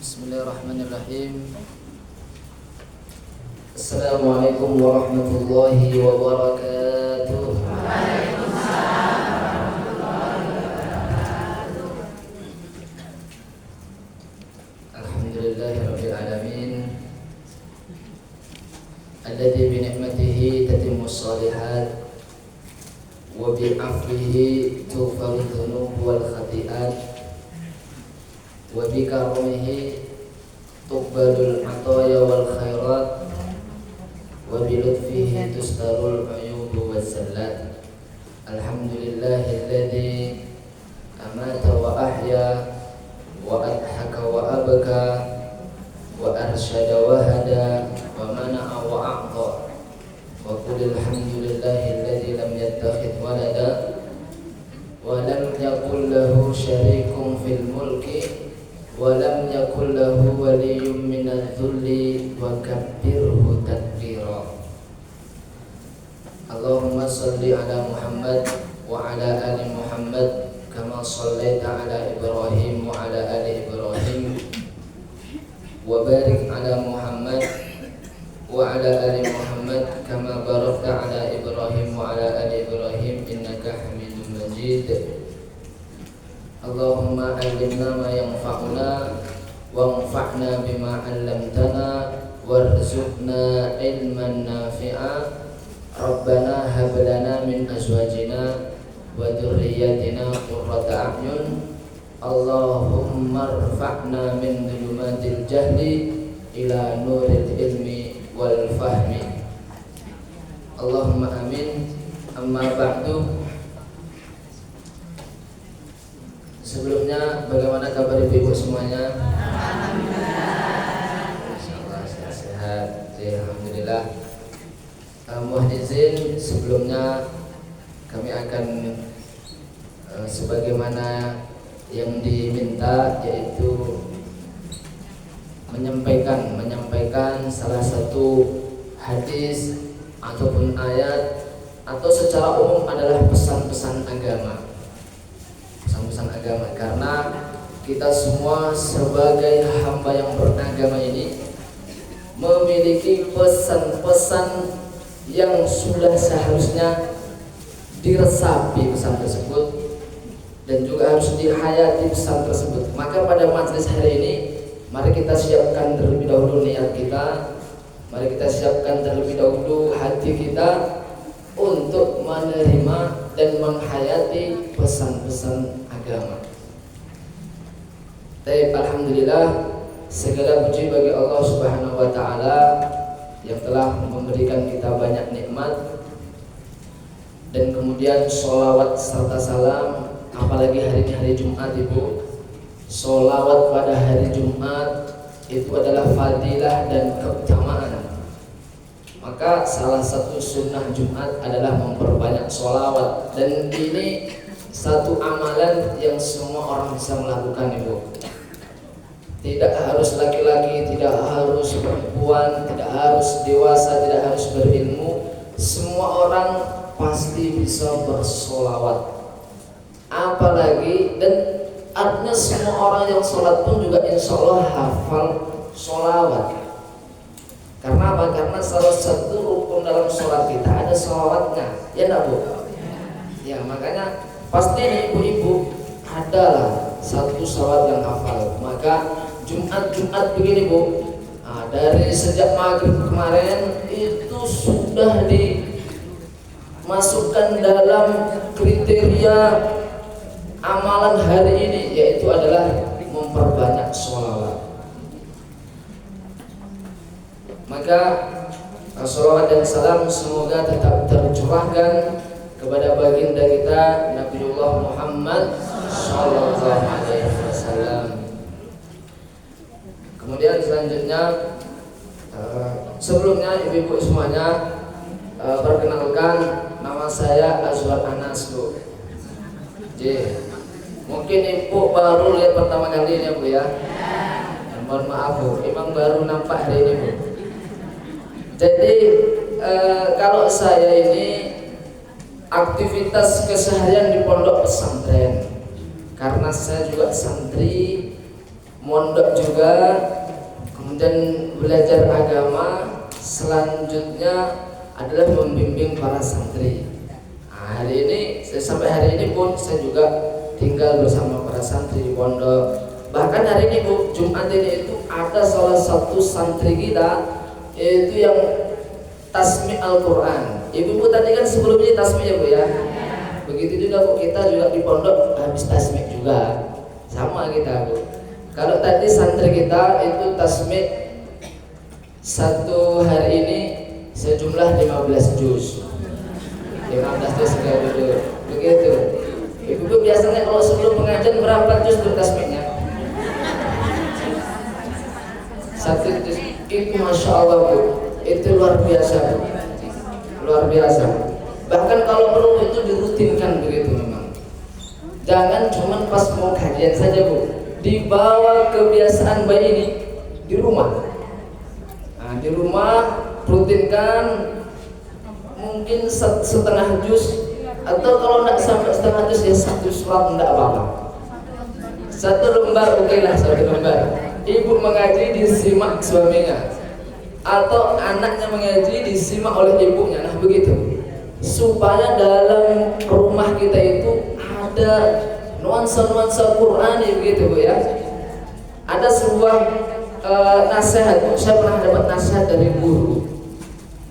Bismillahirrahmanirrahim. Assalamualaikum warahmatullahi wabarakatuh. Alhamdulillahirabbil alamin. Alladzi bi ni'matihi tatimmus shalihat wa bi 'afwihi tughfaru dzunub wal khati'at wa bi karamihi tuqbalul ataya wal khairat wa bi lutfihi tustarul uyub was zallat. Alhamdulillahilladzi amata wa ahya wa adhaka wa abka wa arsyada wa hada wa mana'a wa a'ta wa qul alhamdulillahilladzi lam yattakhidh walada wa lam yakul lahu syarikun fil mulki wa lam yakul lahu waliyyun minadh-dhulli wa kabbirhu takbira. Allahumma shalli ala Muhammad wa ala ali Muhammad kama shallaita ala Ibrahim wa ala ali Ibrahim wa barik ala Muhammad wa ala ali Muhammad kama barakta ala Ibrahim wa ala ali Ibrahim innaka Hamidum Majid. Allahumma allimna ma yanfa'una wanfa'na bima 'allamtana warzuqna ilman nafi'a. Rabbana hab lana min azwajina wa dhurriyyatina qurrata a'yun. Allahumma irfa'na min dhulumatil jahli ila nuril ilmi wal fahmi. Allahumma amin. Amma ba'du. Sebelumnya bagaimana kabar ibu-ibu semuanya? Alhamdulillah. Insyaallah sehat. Alhamdulillah. Mohon izin sebelumnya kami akan sebagaimana yang diminta, yaitu menyampaikan salah satu hadis ataupun ayat atau secara umum adalah pesan-pesan agama. Pesan-pesan agama, karena kita semua sebagai hamba yang beragama ini memiliki pesan-pesan yang sudah seharusnya diresapi pesan tersebut dan juga harus dihayati pesan tersebut. Maka pada majelis hari ini mari kita siapkan terlebih dahulu niat kita, mari kita siapkan terlebih dahulu hati kita untuk menerima dan menghayati pesan-pesan agama. Alhamdulillah, segala puji bagi Allah Subhanahu wa taala yang telah memberikan kita banyak nikmat, dan kemudian sholawat serta salam, apalagi hari ini hari Jumat ibu. Sholawat pada hari Jumat itu adalah fadilah dan keutamaan. Maka salah satu sunnah Jumat adalah memperbanyak sholawat, dan ini satu amalan yang semua orang bisa melakukan ibu. Tidak harus laki-laki, tidak harus perempuan, tidak harus dewasa, tidak harus berilmu. Semua orang pasti bisa bersolawat. Apalagi, dan artinya semua orang yang sholat pun juga insya Allah hafal sholawat. Karena apa? Karena salah satu rukun dalam sholat kita ada sholawatnya, ya enggak bu? Ya, makanya pasti ibu-ibu adalah satu sholawat yang hafal. Maka Jumat begini bu, dari sejak maghrib kemarin itu sudah dimasukkan dalam kriteria amalan hari ini, yaitu adalah memperbanyak sholawat. Maka sholawat dan salam semoga tetap tercurahkan kepada baginda kita Nabiullah Muhammad sallallahu alaihi wasallam. Kemudian selanjutnya, sebelumnya ibu-ibu semuanya, perkenalkan nama saya Azwar Anas bu. Mungkin ibu baru lihat pertama kali ini bu ya. Mohon maaf bu, emang baru nampak hari ini bu. Jadi kalau saya ini aktivitas keseharian di pondok pesantren, karena saya juga santri mondok juga, kemudian belajar agama, selanjutnya adalah membimbing para santri. Nah, hari ini sampai hari ini pun saya juga tinggal bersama para santri di pondok. Bahkan hari ini Bu, Jumat ini itu ada salah satu santri kita itu yang tasmi' Al-Quran. Ibu tadi kan sebelumnya tasmi' ya Bu ya. Begitu juga Bu, kita juga di pondok habis tasmi' juga. Sama kita Bu. Kalau tadi santri kita itu tasmi' satu hari ini sejumlah 15 juz. 15 juz sekali dulu. Begitu. Ibu biasanya kalau sebelum pengajian berapa juz tasmi'-nya? Satu juz. Itu Masya Allah Bu, itu luar biasa Bu. Luar biasa. Bahkan kalau perlu itu dirutinkan begitu memang. Jangan cuma pas mau kajian saja Bu, dibawa kebiasaan baik ini di rumah. Nah, di rumah rutinkan mungkin setengah juz, atau kalau tidak sampai setengah juz ya satu surat tidak apa-apa. Satu lembar oke lah, satu lembar. Ibu mengaji disimak suaminya, atau anaknya mengaji disimak oleh ibunya. Nah begitu, supaya dalam rumah kita itu ada nuansa-nuansa Qur'ani begitu Bu ya. Ada sebuah nasihat, saya pernah dapat nasihat dari guru,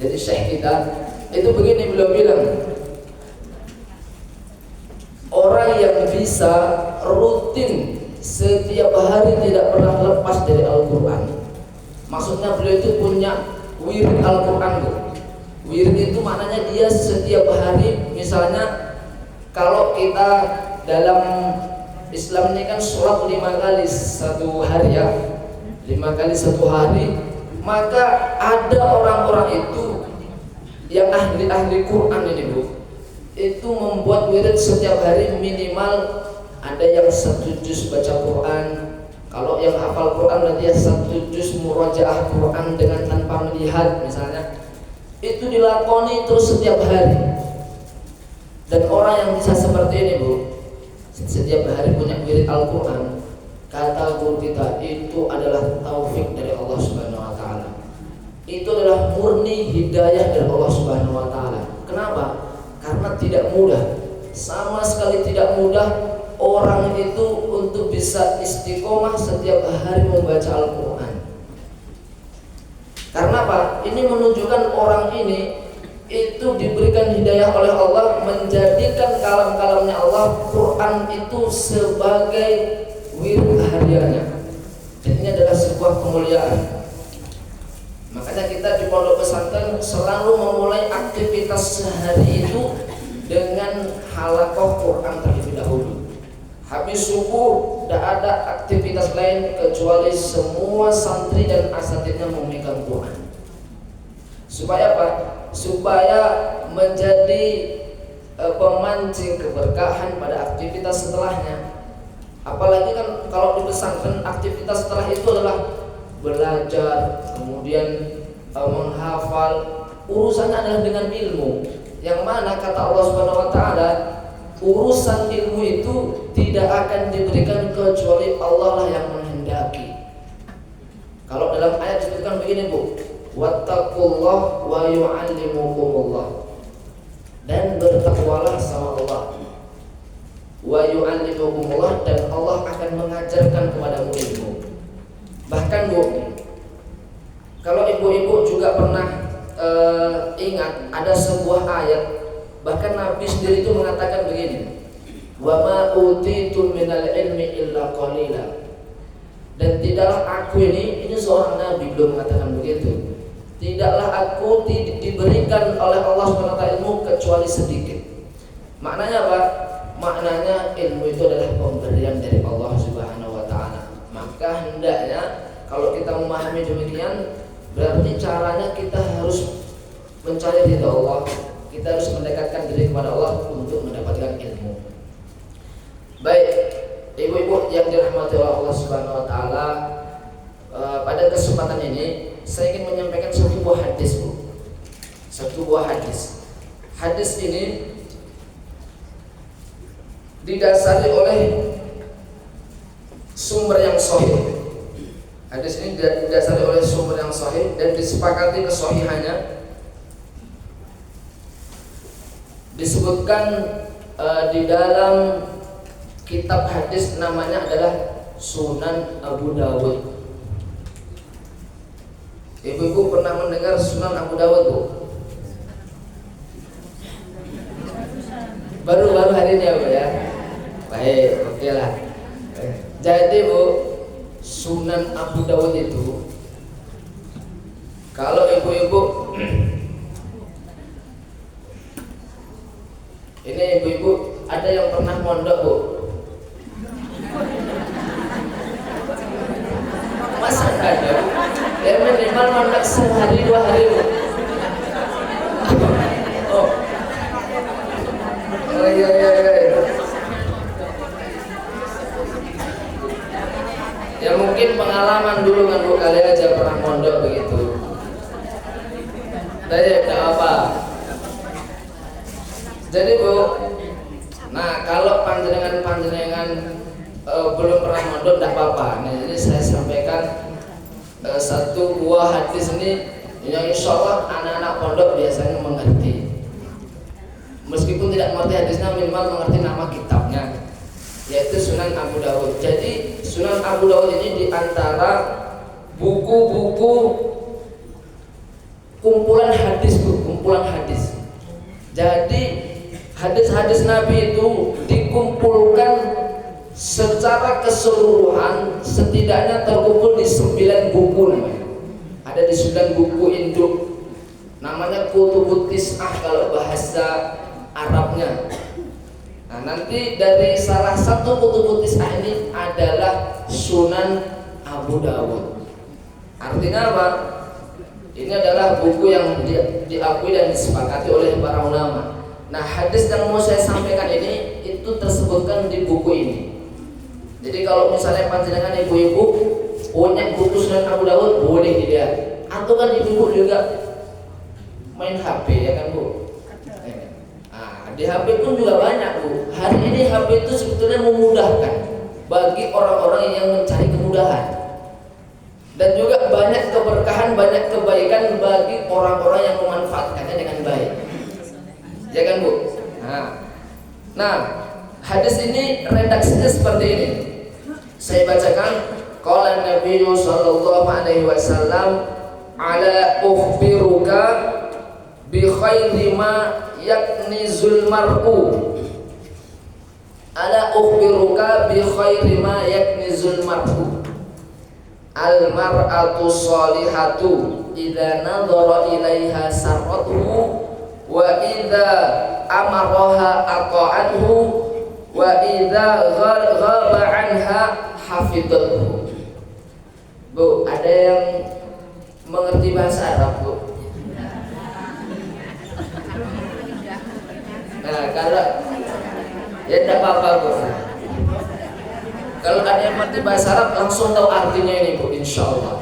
dari syekh kita. Itu begini, beliau bilang, orang yang bisa rutin setiap hari tidak pernah lepas dari Al-Quran. Maksudnya beliau itu punya wirid Al-Quran. Wirid itu maknanya dia setiap hari, misalnya kalau kita dalam Islam ini kan sholat 5 kali satu hari ya, 5 kali satu hari. Maka ada orang-orang itu yang ahli-ahli Quran ini Bu, itu membuat wirid setiap hari minimal ada yang 1 juz baca Quran. Kalau yang hafal Quran berarti ya 1 juz murajaah Quran dengan tanpa melihat misalnya. Itu dilakoni terus setiap hari. Dan orang yang bisa seperti ini Bu, setiap hari punya wirid Al-Quran, kata guru kita, itu adalah taufik dari Allah Subhanahu wa taala. Itu adalah murni hidayah dari Allah Subhanahu wa taala. Kenapa? Karena tidak mudah. Sama sekali tidak mudah orang itu untuk bisa istiqomah setiap hari membaca Al-Quran. Karena apa? Ini menunjukkan orang ini itu diberikan hidayah oleh Allah, menjadikan kalam-kalamnya Allah, Quran itu sebagai wirid hariannya. Dan ini adalah sebuah kemuliaan. Makanya kita di pondok pesantren selalu memulai aktivitas sehari itu dengan halaqah Quran terlebih dahulu. Habis subuh tidak ada aktivitas lain kecuali semua santri dan asatidnya memegang Quran. Supaya apa? Supaya menjadi pemancing keberkahan pada aktivitas setelahnya. Apalagi kan kalau di pesantren aktivitas setelah itu adalah belajar, kemudian menghafal. Urusannya adalah dengan ilmu. Yang mana kata Allah Subhanahu wa taala, urusan ilmu itu tidak akan diberikan kecuali Allah lah yang menghendaki. Kalau dalam ayat disebutkan begini Bu, wattaqullah wa yu'allimukumullah, dan bertakwalah sama Allah, wa yu'allimukumullah, dan Allah akan mengajarkan kepadamu ilmu. Bahkan Bu, kalau ibu-ibu juga pernah ingat ada sebuah ayat, bahkan Nabi sendiri itu mengatakan begini, wa ma utitum minal ilmi illa qalila. Dan tidaklah aku ini seorang Nabi belum mengatakan begitu, tidaklah aku diberikan oleh Allah SWT ilmu kecuali sedikit. Maknanya apa? Maknanya ilmu itu adalah pemberian dari Allah Subhanahu wa taala. Maka hendaknya kalau kita memahami demikian, berarti caranya kita harus mencari ridha Allah, kita harus mendekatkan diri kepada Allah untuk mendapatkan ilmu. Baik, ibu-ibu yang dirahmati oleh Allah Subhanahu wa taala, pada kesempatan ini saya ingin menyampaikan satu buah hadis Bu. Satu buah hadis. Hadis ini didasari oleh sumber yang sahih. Hadis ini didasari oleh sumber yang sahih dan disepakati kesahihannya. Disebutkan di dalam kitab hadis namanya adalah Sunan Abu Dawud. Ibu-ibu pernah mendengar Sunan Abu Dawud, Bu? Baru-baru hari ini ya, Bu ya. Baik, oke lah. Jadi, Bu, Sunan Abu Dawud itu, kalau ibu-ibu ini ibu-ibu ada yang pernah mondok, Bu? Masa enggak ada? Ya minimal mondok sehari 2 hari, Bu. Oh. Iya. Ya mungkin pengalaman dulu kan, Bu, kali aja pernah mondok begitu. Tapi enggak apa. Jadi, Bu, nah kalau panjenengan belum pernah mondok enggak apa-apa. Nah, jadi saya sampaikan satu buah hadis ini yang insya Allah anak-anak pondok biasanya mengerti. Meskipun tidak mengerti hadisnya, minimal mengerti nama kitabnya, yaitu Sunan Abu Dawud. Jadi Sunan Abu Dawud ini diantara buku-buku kumpulan hadis, Bu, kumpulan hadis. Jadi hadis-hadis Nabi itu dikumpulkan secara keseluruhan, setidaknya terkumpul di 9 buku namanya. Ada di 9 buku induk, namanya Kutubut Tis'ah kalau bahasa Arabnya. Nah, nanti dari salah satu Kutubut Tis'ah ini adalah Sunan Abu Dawud. Artinya apa? Ini adalah buku yang diakui dan disepakati oleh para ulama. Nah, hadis yang mau saya sampaikan ini itu tersebutkan di buku ini. Jadi kalau misalnya panjenengan ibu-ibu punya buku Sunan Abu Dawud, boleh dilihat. Atau kan ibu-ibu juga main HP ya kan, Bu? Nah, di HP pun juga banyak, Bu. Hari ini HP itu sebetulnya memudahkan bagi orang-orang yang mencari kemudahan. Dan juga banyak keberkahan, banyak kebaikan bagi orang-orang yang memanfaatkannya dengan baik. Ya kan, Bu? Nah, hadis ini redaksinya seperti ini. Saya bacakan, qala Nabi sallallahu alaihi wasallam, ala ukhbiruka bi khairi ma yaknizul mar'u. Ala ukhbiruka bi khairi ma yaknizul mar'u. Al mar'atu shalihatu idza nadhara ilaiha sarratuhu wa idza amaraha aqa'athu wa idza ghaba anha hafidhathu. Bu, ada yang mengerti bahasa Arab, Bu? Nah, kalau ya tidak apa-apa, Bu. Kalau ada yang mengerti bahasa Arab langsung tahu artinya ini, Bu, insya Allah.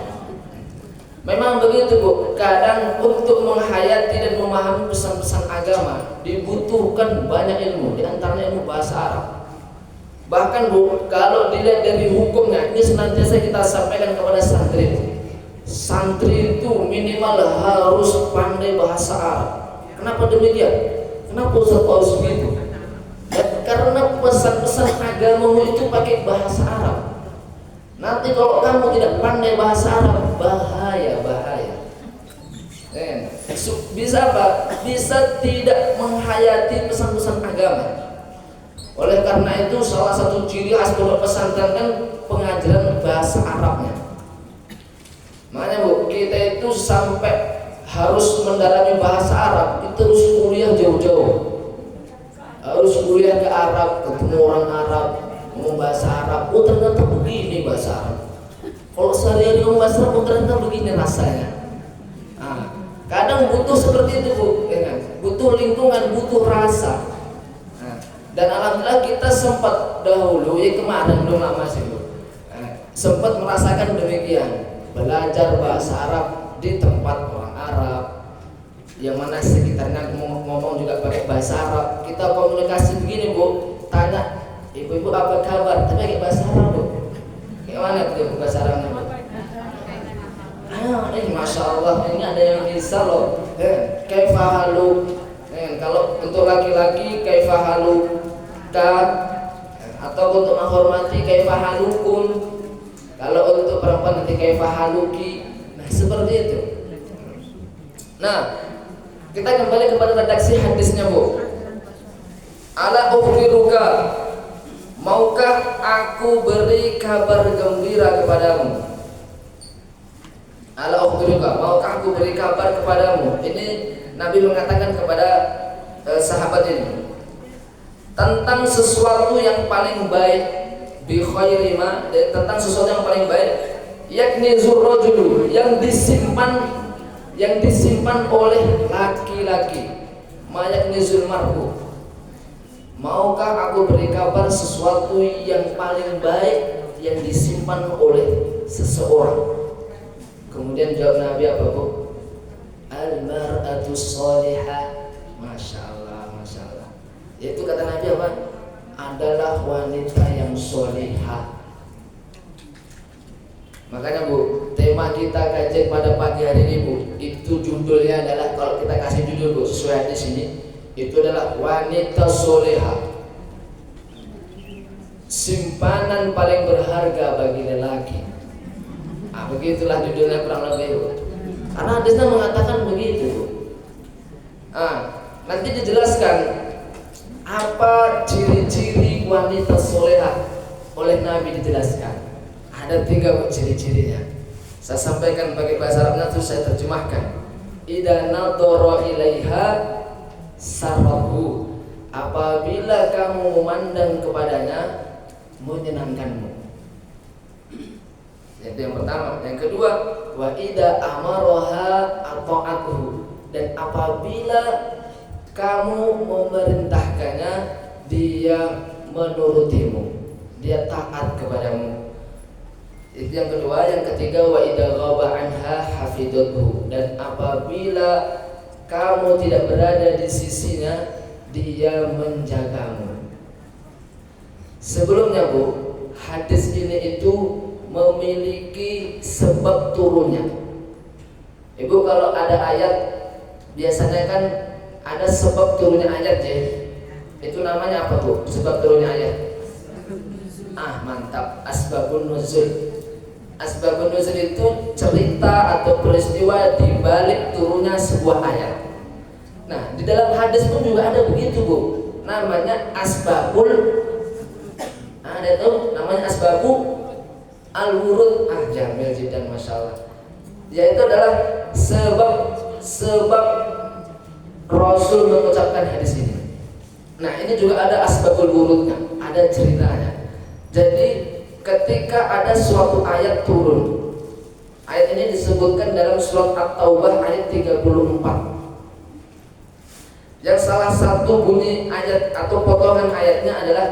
Memang begitu, Bu. Kadang untuk menghayati dan memahami pesan-pesan agama dibutuhkan banyak ilmu, di antaranya ilmu bahasa Arab. Bahkan, Bu, kalau dilihat dari hukumnya, ini senantiasa kita sampaikan kepada santri. Santri itu minimal harus pandai bahasa Arab. Kenapa demikian? Kenapa Ustaz harus begitu? Ya, karena pesan-pesan agamamu itu pakai bahasa Arab. Nanti kalau kamu tidak pandai bahasa Arab, bahaya. Bisa apa? Bisa tidak menghayati pesan-pesan agama. Oleh karena itu salah satu ciri khas pondok pesantren kan pengajaran bahasa Arabnya. Makanya, Bu, kita itu sampai harus mendalami bahasa Arab, itu harus kuliah jauh-jauh. Harus kuliah ke Arab, ketemu orang Arab, ngomong bahasa Arab. Oh, ternyata begini bahasa Arab. Kalau sehari-hari ngomong bahasa Arab, oh, ternyata begini rasanya. Nah, kadang butuh seperti itu, Bu, ya kan? Butuh lingkungan, butuh rasa. Dan alhamdulillah kita sempat dahulu, ya kemarin belum lama sih, Bu, sempat merasakan demikian, belajar bahasa Arab di tempat orang Arab, yang mana sekitarnya ngomong juga pakai bahasa Arab. Kita komunikasi begini, Bu, tanya ibu-ibu apa kabar, tapi pakai bahasa Arab, Bu. Kayak mana itu bahasa Arabnya, Bu? Allah, ini ada yang bisa loh. Kaifahalu. Kalau untuk laki-laki kaifahaluka, atau untuk menghormati kaifahalukum. Kalau untuk perempuan nanti kaifahaluki. Nah, seperti itu. Nah, kita kembali kepada redaksi hadisnya, Bu. Ala ukhbiruka, maukah aku beri kabar gembira kepadamu? Ala ukhbiruka, maukah aku beri kabar kepadamu? Ini Nabi mengatakan kepada sahabat ini tentang sesuatu yang paling baik, bi khairi ma, tentang sesuatu yang paling baik, yakni zurrajulu, yang disimpan oleh laki-laki, ma yakni zulmarhu. Maukah aku beri kabar sesuatu yang paling baik yang disimpan oleh seseorang? Kemudian jawab Nabi apa, Bu? Al-mar'atu sholihah. Masya Allah, Masya Allah. Yaitu kata Nabi apa? Adalah wanita yang sholihah. Makanya, Bu, tema kita kajian pada pagi hari ini, Bu, itu judulnya adalah, kalau kita kasih judul, Bu, sesuai di sini, itu adalah wanita sholihah. Simpanan paling berharga bagi lelaki. Nah, begitulah judulnya kurang lebih, Bu. Karena hadisnya mengatakan begitu, Bu. Nanti dijelaskan apa ciri-ciri wanita solehah oleh Nabi, dijelaskan. Ada 3, Bu, ciri-cirinya. Saya sampaikan pakai bahasa Arabnya, terus saya terjemahkan. Idza nadhara ilaiha sarahu, apabila kamu memandang kepadanya menyenangkanmu. Itu yang pertama. Yang kedua, wa idza amaraha ata'atuhu, dan apabila kamu memerintahkannya dia menurutimu, dia taat kepadamu. Itu yang kedua. Yang ketiga, wa idza ghaba anha hafidhathu, dan apabila kamu tidak berada di sisinya dia menjagamu. Sebelumnya, Bu, hadis ini itu memiliki sebab turunnya. Ibu, kalau ada ayat biasanya kan ada sebab turunnya ayat, ya. Itu namanya apa, Bu? Sebab turunnya ayat. Mantap. Asbabun nuzul. Asbabun nuzul itu cerita atau peristiwa di balik turunnya sebuah ayat. Nah, di dalam hadis pun juga ada begitu, Bu. Namanya asbabul, ada tuh namanya asbabu al-wurud. Jamil jidan, Masya Allah. Yaitu adalah sebab Rasul mengucapkan hadis ini. Nah, ini juga ada asbabul wurudnya, ada ceritanya. Jadi ketika ada suatu ayat turun, ayat ini disebutkan dalam surat At-Taubah ayat 34. Yang salah satu bunyi ayat atau potongan ayatnya adalah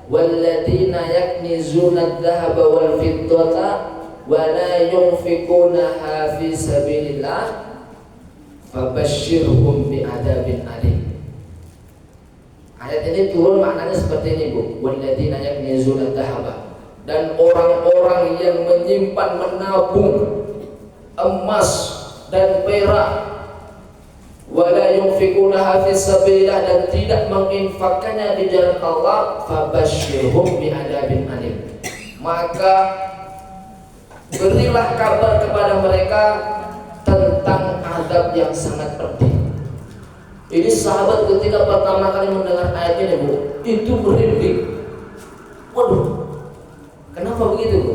walladzina yaknizuna adh-dhahaba wal fiddata wa la yunfiqunaha fi sabilillah fabashshirhum bi'adzabin alim. Ayat ini turun maknanya seperti ini, Bu. Walladzina yaknizuna adh-dhahaba, dan orang-orang yang menyimpan, menabung emas dan perak, wala yunfiqunaha fi sabilillah, dan tidak menginfakkannya di jalan Allah, fabashshirhum bi'adzabin alim, maka berilah kabar kepada mereka tentang azab yang sangat pedih. Ini sahabat ketika pertama kali mendengar ayat ini, Bu, itu merinding. Waduh, kenapa begitu, Bu?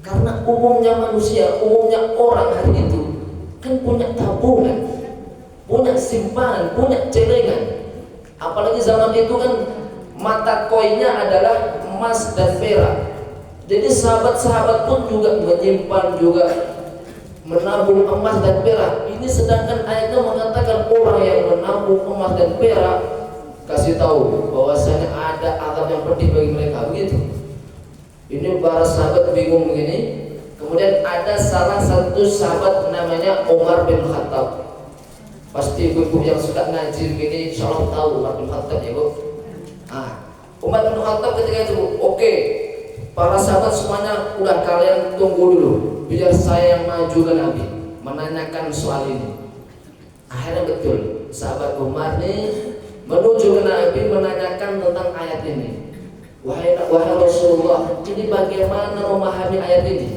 Karena umumnya manusia, umumnya orang hari itu kan punya tabungan, punya simpanan, punya celengan. Apalagi zaman itu kan mata koinnya adalah emas dan perak. Jadi sahabat-sahabat pun juga menyimpan, juga menabung emas dan perak. Ini sedangkan ayatnya mengatakan orang yang menabung emas dan perak, kasih tahu bahwasanya ada azab yang pedih bagi mereka, begitu. Ini para sahabat bingung begini. Kemudian ada salah satu sahabat namanya Umar bin Khattab. Pasti ibu-ibu yang suka ngaji begini insya Allah tahu Umar bin Khattab, ya, Bu. Umar bin Khattab ketika itu, Bu, oke, para sahabat semuanya udah, kalian tunggu dulu biar saya yang maju ke Nabi. menanyakan soal ini. Akhirnya betul, sahabat Umar ini menuju ke Nabi menanyakan tentang ayat ini. Wahai Rasulullah, ini bagaimana memahami ayat ini?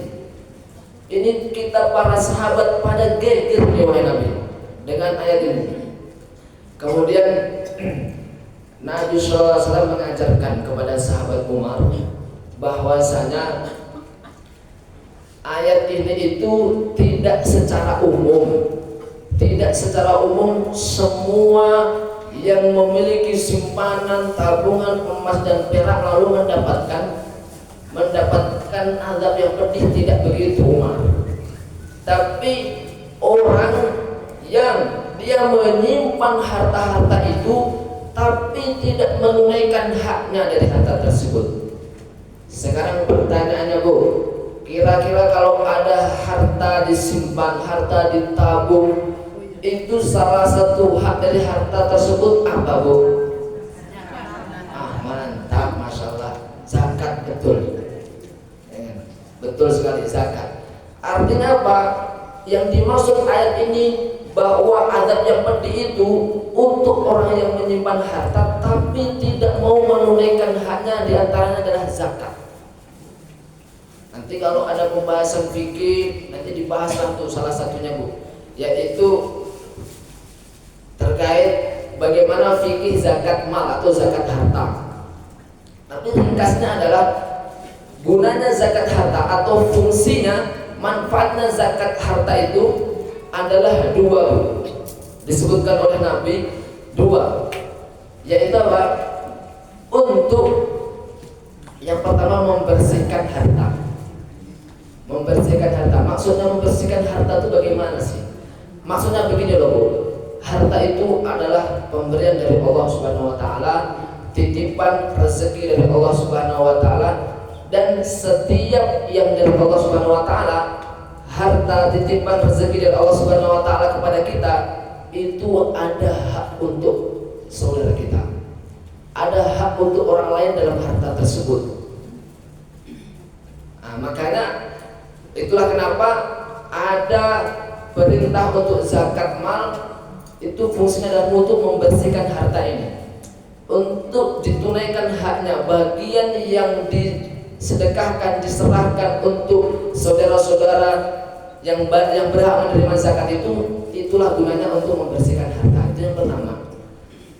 Ini kita para sahabat pada geger nih wahai Nabi dengan ayat ini. Kemudian Nabi SAW mengajarkan kepada sahabat Umar bahwasanya ayat ini itu tidak secara umum semua yang memiliki simpanan tabungan emas dan perak lalu mendapatkan azab yang pedih, tidak begitu Umar. Tapi orang yang dia menyimpan harta-harta itu tapi tidak menunaikan haknya dari harta tersebut. Sekarang pertanyaannya Bu, kira-kira kalau ada harta disimpan, harta ditabung, itu salah satu hak dari harta tersebut apa Bu? Mantap, Masya Allah. Zakat, betul. Betul sekali, zakat. Artinya apa? Yang dimaksud ayat ini bahwa azab yang pedih itu untuk orang yang menyimpan harta tapi tidak mau menunaikan haknya, diantaranya adalah zakat. Nanti kalau ada pembahasan fikih nanti dibahas tuh salah satunya Bu, yaitu terkait bagaimana fikih zakat mal atau zakat harta. Tapi ringkasnya adalah gunanya zakat harta atau fungsinya, manfaatnya zakat harta itu adalah dua, disebutkan oleh Nabi dua, yaitu apa? Untuk yang pertama membersihkan harta. Membersihkan harta, maksudnya membersihkan harta itu bagaimana sih? Maksudnya begini loh Bu, harta itu adalah pemberian dari Allah Subhanahu wa taala, titipan rezeki dari Allah Subhanahu wa taala, dan setiap yang dari Allah Subhanahu wa taala, harta titipan rezeki dari Allah Subhanahu wa taala kepada kita itu ada hak untuk saudara kita. Ada hak untuk orang lain dalam harta tersebut. Nah, makanya itulah kenapa ada perintah untuk zakat mal, itu fungsinya adalah untuk membersihkan harta ini, untuk ditunaikan haknya. Bagian yang disedekahkan, diserahkan untuk saudara-saudara yang berhak menerima zakat itu, itulah gunanya untuk membersihkan harta. Itu yang pertama.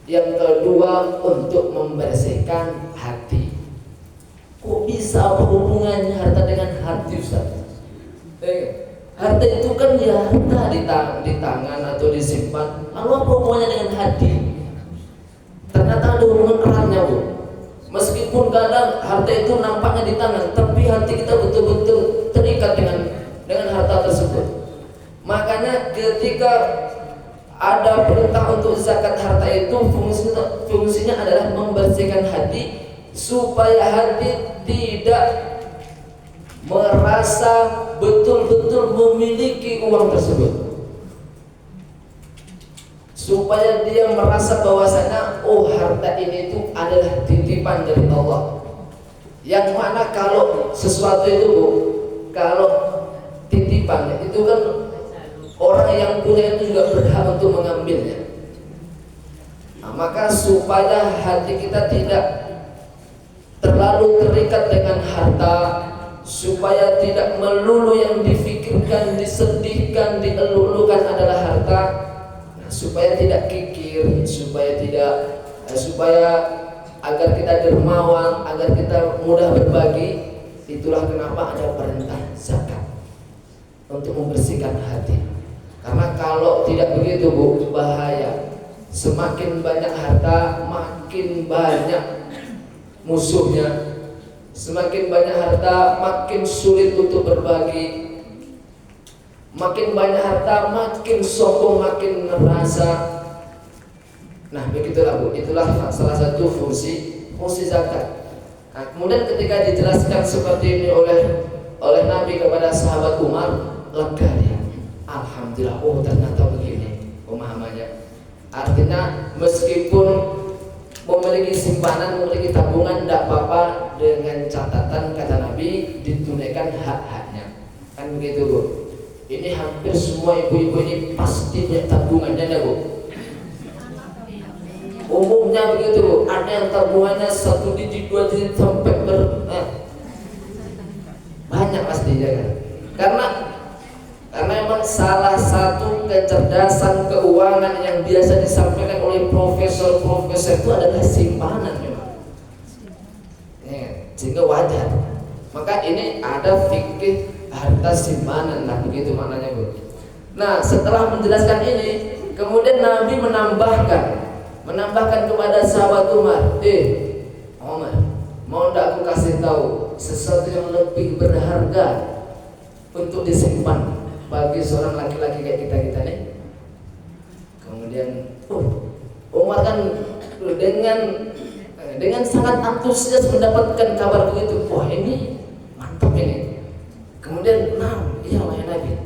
Yang kedua, untuk membersihkan hati. Kok bisa apa hubungannya harta dengan hati, Ustaz? Harta itu kan ya harta di tangan atau disimpan. Lalu apa hubungannya dengan hati? Ternyata ada hubungan eratnya Bu. Meskipun kadang harta itu nampaknya di tangan, tapi hati kita betul-betul terikat dengan harta tersebut. Makanya ketika ada perintah untuk zakat harta itu, fungsinya adalah membersihkan hati supaya hati tidak merasa betul-betul memiliki uang tersebut, supaya dia merasa bahwasanya oh harta ini itu adalah titipan dari Allah, yang mana kalau sesuatu itu Bu, kalau titipan itu kan orang yang punya itu juga berhak untuk mengambilnya. Nah, maka supaya hati kita tidak terlalu terikat dengan harta, supaya tidak melulu yang difikirkan, disedihkan, dielulukan adalah harta, nah, supaya tidak kikir, supaya agar kita dermawan, agar kita mudah berbagi. Itulah kenapa ada perintah zakat untuk membersihkan hati. Karena kalau tidak begitu Bu, bahaya. Semakin banyak harta, makin banyak musuhnya. Semakin banyak harta, makin sulit untuk berbagi. Makin banyak harta, makin sombong, makin merasa. Nah, begitulah Bu. Itulah salah satu fungsi zakat. Nah, kemudian ketika dijelaskan seperti ini oleh Nabi kepada sahabat Umar, lega dia. Alhamdulillah, oh ternyata begini pemahamannya. Artinya meskipun memiliki simpanan, memiliki tabungan, tidak apa-apa, dengan catatan kata Nabi ditunaikan hak-haknya. Kan begitu Bu. Ini hampir semua ibu-ibu ini pasti punya tabungannya ya Bu. Umumnya begitu Bu, ada yang tabungannya 1 digit, 2 digit sampai banyak pasti ya kan. Karena memang salah satu kecerdasan keuangan yang biasa disampaikan oleh profesor-profesor itu adalah simpanan memang. Ya, sehingga wajar. Maka ini ada fikih harta simpanan lah, begitu maknanya Bu. Nah, setelah menjelaskan ini, kemudian Nabi menambahkan kepada sahabat Umar, Umar, mau ndak aku kasih tahu sesuatu yang lebih berharga untuk disimpan bagi seorang laki-laki kayak kita nih. Kemudian Umar kan dengan sangat antusias mendapatkan kabar begitu. Wah, ini mantap ini. Kemudian, iya wahai Nabi.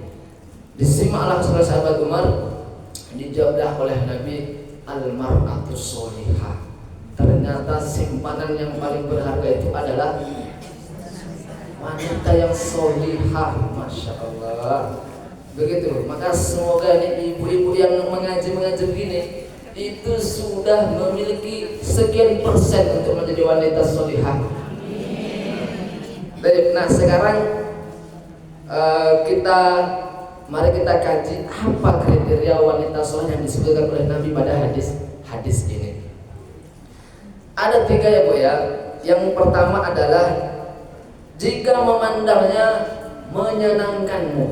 Disimaklah oleh sahabat Umar, dijawablah oleh Nabi, al-mar'atus sholihah. Ternyata simpanan yang paling berharga itu adalah wanita yang sholihah. Masya Allah. Begitu. Maka semoga ini ibu-ibu yang mengaji begini itu sudah memiliki sekian persen untuk menjadi wanita sholihah. Baik, nah sekarang mari kita kaji apa kriteria wanita sholihah yang disebutkan oleh Nabi pada hadis ini. Ada 3 ya Bu ya. Yang pertama adalah jika memandangnya menyenangkanmu.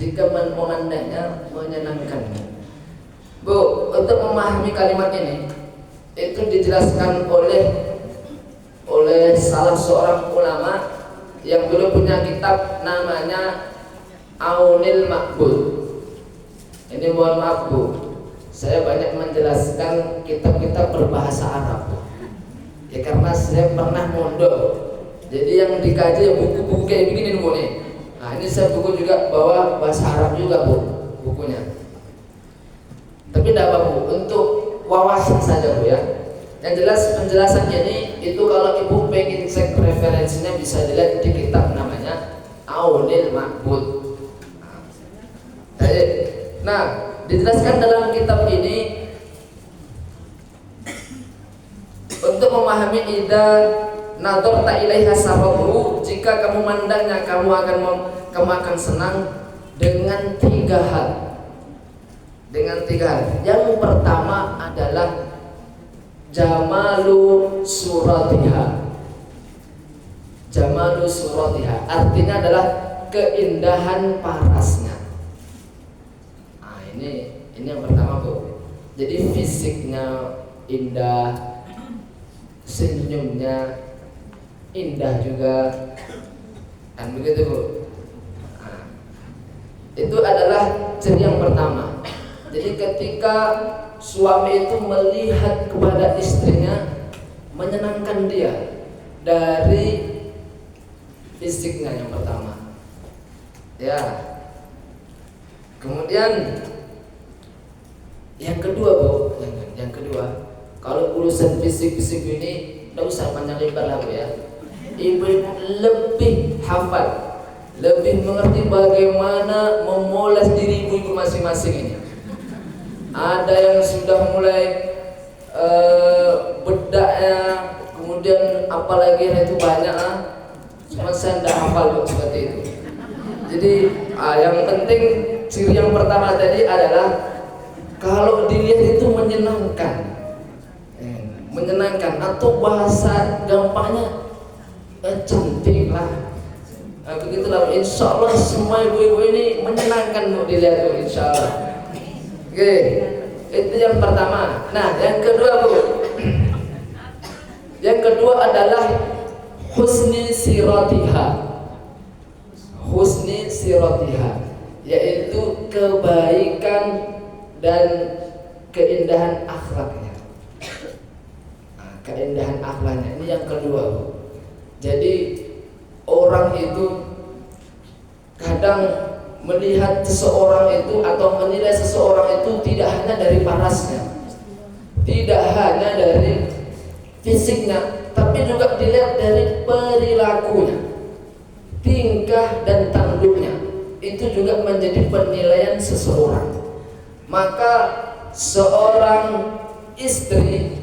Jika memandangnya menyenangkanmu. Bu, untuk memahami kalimat ini itu dijelaskan oleh salah seorang ulama yang dulu punya kitab namanya Aunil Ma'bud. Ini mohon maaf Bu, saya banyak menjelaskan kitab-kitab berbahasa Arab ya, karena saya pernah mondok. Jadi yang dikaji buku-buku kayak begini Bu nih. Nah ini saya buku juga bawa bahasa Arab juga Bu, bukunya. Tapi tidak apa Bu, untuk wawasan saja Bu ya. Yang jelas penjelasannya ini itu kalau Ibu pengen cek referensinya bisa dilihat di kitab namanya Aunil Ma'bud. Nah, dijelaskan dalam kitab ini untuk memahami idza nadarta ilaiha sarrahu, jika kamu mandangnya kamu akan senang dengan 3 hal. Dengan 3 hal. Yang pertama adalah jamalu suratiha. Jamalu suratiha artinya adalah keindahan parasnya. Nah, ini yang pertama Bu. Jadi fisiknya indah, senyumnya indah juga, kan begitu Bu. Nah, itu adalah ciri yang pertama. Jadi ketika suami itu melihat kepada istrinya, menyenangkan dia dari fisiknya yang pertama ya. Kemudian yang kedua Bu, yang kedua, kalau urusan fisik-fisik ini tidak usah panjang lebar lah Bu ya. Ibu-ibu lebih hafal, lebih mengerti bagaimana memoles diri ibu-ibu masing-masing ini. Ada yang sudah mulai bedaknya, kemudian apalagi itu banyak cuma saya tidak hafal Bu seperti itu. Jadi yang penting ciri yang pertama tadi adalah kalau dilihat itu menyenangkan atau bahasa gampangnya cantik lah. Nah, begitulah insya Allah semua ibu-ibu ini menyenangkan mau dilihat Bu, insya Allah. Oke, itu yang pertama. Nah, yang kedua Bu, yang kedua adalah husni siratiha. Husni siratiha, yaitu kebaikan dan keindahan akhlaknya. Nah, keindahan akhlaknya ini yang kedua Bu. Jadi orang itu kadang melihat seseorang itu atau menilai seseorang itu tidak hanya dari parasnya, tidak hanya dari fisiknya, tapi juga dilihat dari perilakunya, tingkah dan tanduknya. Itu itu juga menjadi penilaian seseorang. Maka seorang istri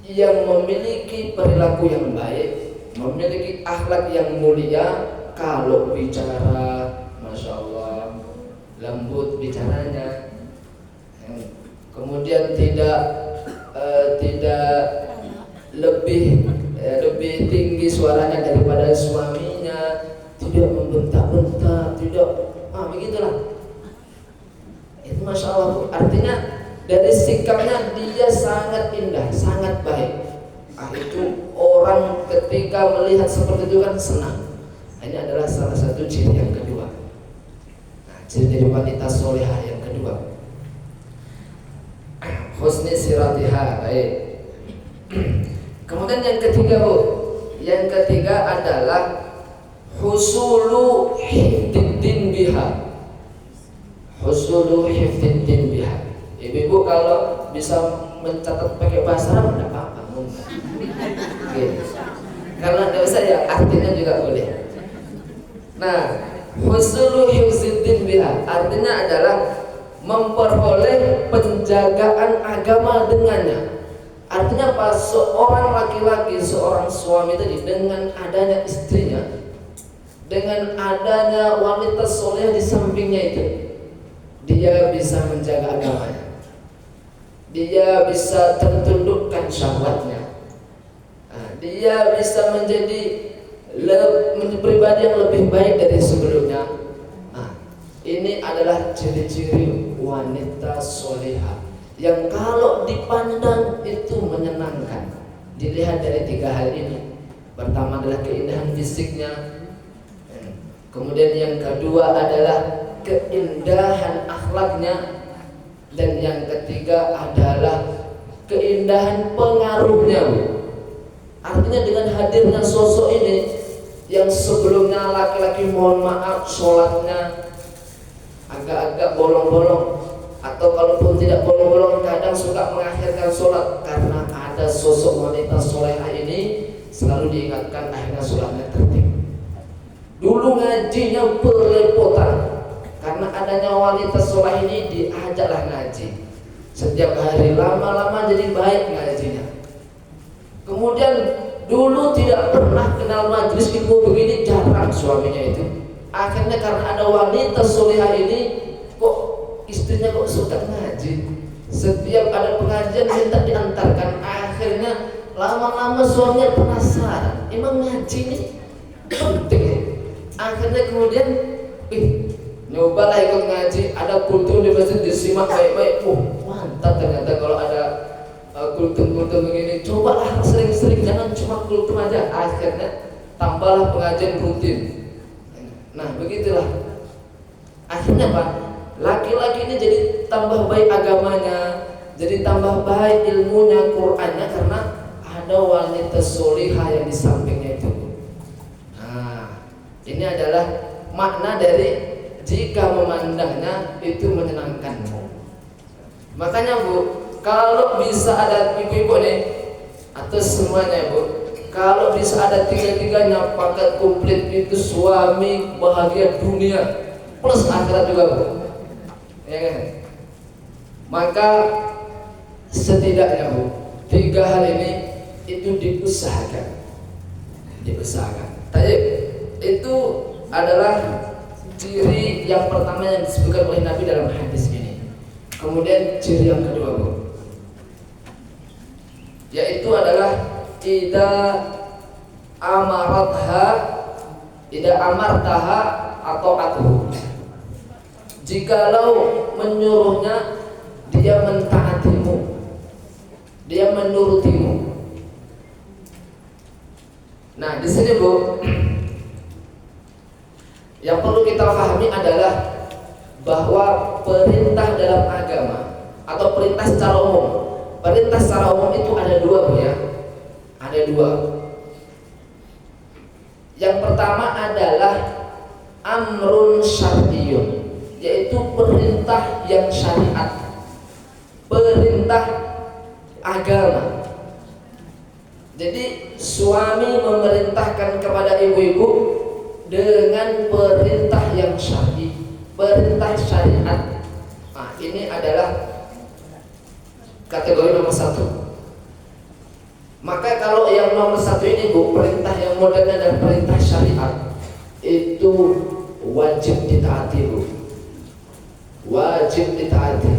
yang memiliki perilaku yang baik, memiliki akhlak yang mulia, kalau bicara, masya Allah, lembut bicaranya, kemudian tidak lebih tinggi suaranya daripada suaminya, tidak membentak-bentak, tidak begitulah. Itu masya Allah. Artinya dari sikapnya dia sangat indah, sangat baik. Itu orang ketika melihat seperti itu kan senang. Ini adalah salah satu ciri yang kedua. Ciri dari wanita solehah yang kedua, husni siratiha, baik. Kemudian yang ketiga, Bu, yang ketiga adalah husulu hifdiddin biha. Husulu hifdiddin biha. Ibu-ibu kalau bisa mencatat pakai bahasa Arab tidak apa-apa, oke. Kalau tidak usah ya artinya juga boleh. Nah, husulu hifdiddin biha artinya adalah memperoleh penjagaan agama dengannya. Artinya apa? Seorang laki-laki, seorang suami tadi dengan adanya istrinya, dengan adanya wanita soleh di sampingnya itu, dia bisa menjaga agamanya, dia bisa tertundukkan syahwatnya, dia bisa menjadi pribadi yang lebih baik dari sebelumnya. Ini adalah ciri-ciri wanita solehah yang kalau dipandang itu menyenangkan. Dilihat dari tiga hal ini. Pertama adalah keindahan fisiknya, kemudian yang kedua adalah keindahan akhlaknya, dan yang ketiga adalah keindahan pengaruhnya. Artinya dengan hadirnya sosok ini yang sebelumnya laki-laki mohon maaf sholatnya agak-agak bolong-bolong, atau kalaupun tidak bolong-bolong kadang suka mengakhirkan sholat, karena ada sosok wanita solehah ini selalu diingatkan, akhirnya sholatnya tertib. Dulu ngajinya berlepotan, karena adanya wanita soleh ini diajaklah ngaji setiap hari, lama-lama jadi baik ngajinya. Kemudian dulu tidak pernah kenal majlis ilmu begini, jarang suaminya itu. Akhirnya karena ada wanita solehah ini, kok istrinya kok suka ngaji, setiap ada pengajian minta diantarkan. Akhirnya lama-lama suaminya penasaran, emang ngaji ini penting ya? Akhirnya kemudian nyobalah ikut ngaji, ada kultum di masjid, disimak baik-baik. Mantap ternyata kalau ada kultum-kultum begini, cobalah sering-sering, jangan cuma kultum aja. Akhirnya tambahlah pengajian rutin. Nah begitulah. Akhirnya Pak, laki-laki ini jadi tambah baik agamanya, jadi tambah baik ilmunya, Qur'annya, karena ada wanita solihah yang di sampingnya itu. Nah, ini adalah makna dari jika memandangnya itu menyenangkanmu. Makanya Bu, kalau bisa ada ibu-ibu nih, atau semuanya Bu, kalau bisa ada tiga-tiganya paket komplit, itu suami bahagia dunia plus akhirat juga Bu, ya kan? Maka setidaknya Bu, tiga hal ini itu diusahakan. Tapi itu adalah ciri yang pertama yang disebutkan oleh Nabi dalam hadis ini. Kemudian ciri yang kedua Bu, yaitu adalah Ida amartaha atau atuh. Jikalau menyuruhnya, dia mentaatimu, dia menurutimu. Nah, di sini Bu, yang perlu kita pahami adalah bahwa perintah dalam agama atau perintah secara umum, itu ada dua Bu ya. Ada dua. Yang pertama adalah amrun syar'iyyun, yaitu perintah yang syariat, perintah agama. Jadi suami memerintahkan kepada ibu-ibu dengan perintah yang syar'i, perintah syariat. Nah, ini adalah kategori nomor 1. Maka kalau yang nomor 1 ini Bu, perintah yang modern dan perintah syariat, itu wajib ditaati Bu. Wajib ditaati.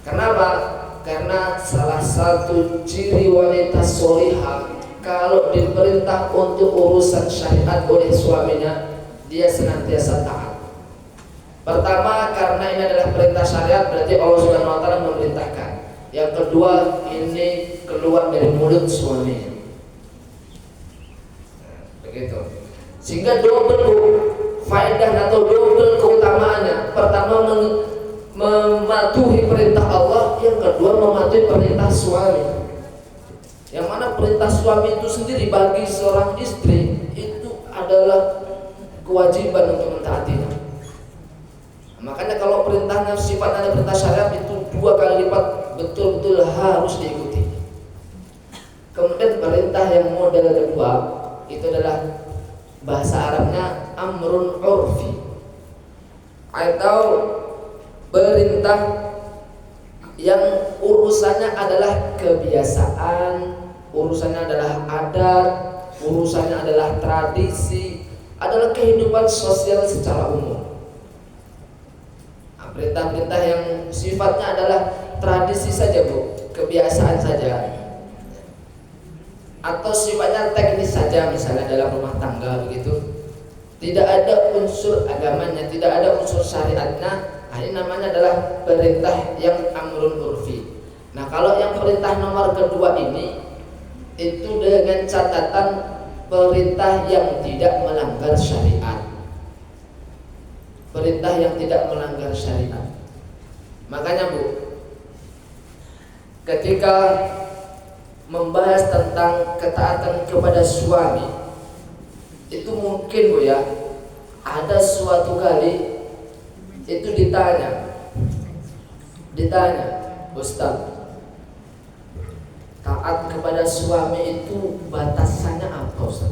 Kenapa? Karena salah satu ciri wanita solihah, kalau diperintah untuk urusan syariat oleh suaminya, dia senantiasa taat. Pertama, karena ini adalah perintah syariat, berarti Allah Subhanahu wa taala memerintahkan. Yang kedua, ini keluar dari mulut suaminya. Begitu. Sehingga double faedah atau double keutamaannya. Pertama, mematuhi perintah Allah, yang kedua mematuhi perintah suami. Yang mana perintah suami itu sendiri bagi seorang istri itu adalah kewajiban untuk mentaatinya. Makanya kalau perintahnya sifatnya perintah syariat itu 2 kali lipat betul-betul harus diikuti. Kemudian perintah yang model kedua itu adalah bahasa Arabnya amrun urfi, atau perintah yang urusannya adalah kebiasaan, urusannya adalah adat, urusannya adalah tradisi, adalah kehidupan sosial secara umum. Perintah-perintah yang sifatnya adalah tradisi saja Bu, kebiasaan saja, atau sifatnya teknis saja, misalnya dalam rumah tangga begitu, tidak ada unsur agamanya, tidak ada unsur syariatnya. Ini namanya adalah perintah yang amrun urfi. Nah, kalau yang perintah nomor kedua ini itu dengan catatan perintah yang tidak melanggar syariat. Perintah yang tidak melanggar syariat. Makanya Bu, ketika membahas tentang ketaatan kepada suami, itu mungkin Bu ya, ada suatu kali itu ditanya, Ustaz, taat kepada suami itu batasannya apa Ustaz?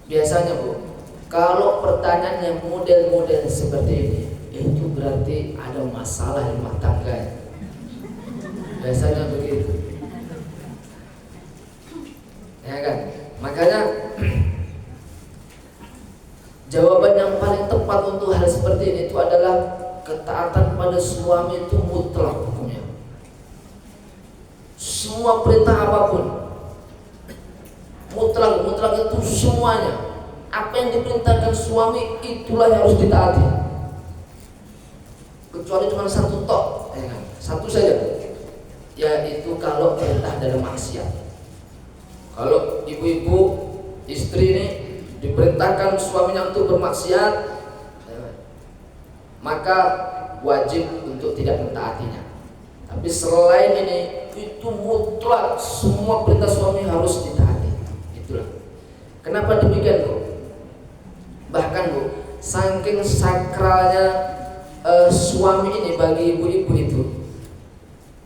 Biasanya Bu, kalau pertanyaan yang model-model seperti ini, itu berarti ada masalah di rumah tangga. Biasanya begitu, ya kan? Makanya jawaban yang paling tepat untuk hal seperti ini itu adalah ketaatan pada suami itu mutlak hukumnya. Semua perintah apapun, mutlak itu semuanya. Apa yang diperintahkan suami itulah yang harus ditaati. Kecuali cuma satu tok, ya kan? Satu saja, yaitu kalau perintah dalam maksiat. Kalau ibu-ibu istri ini diperintahkan suaminya untuk bermaksiat, maka wajib untuk tidak mentaatinya. Tapi selain ini, itu mutlak semua perintah suami harus ditaati. Itulah. Kenapa demikian Bu? Bahkan Bu, saking sakralnya suami ini bagi ibu-ibu itu,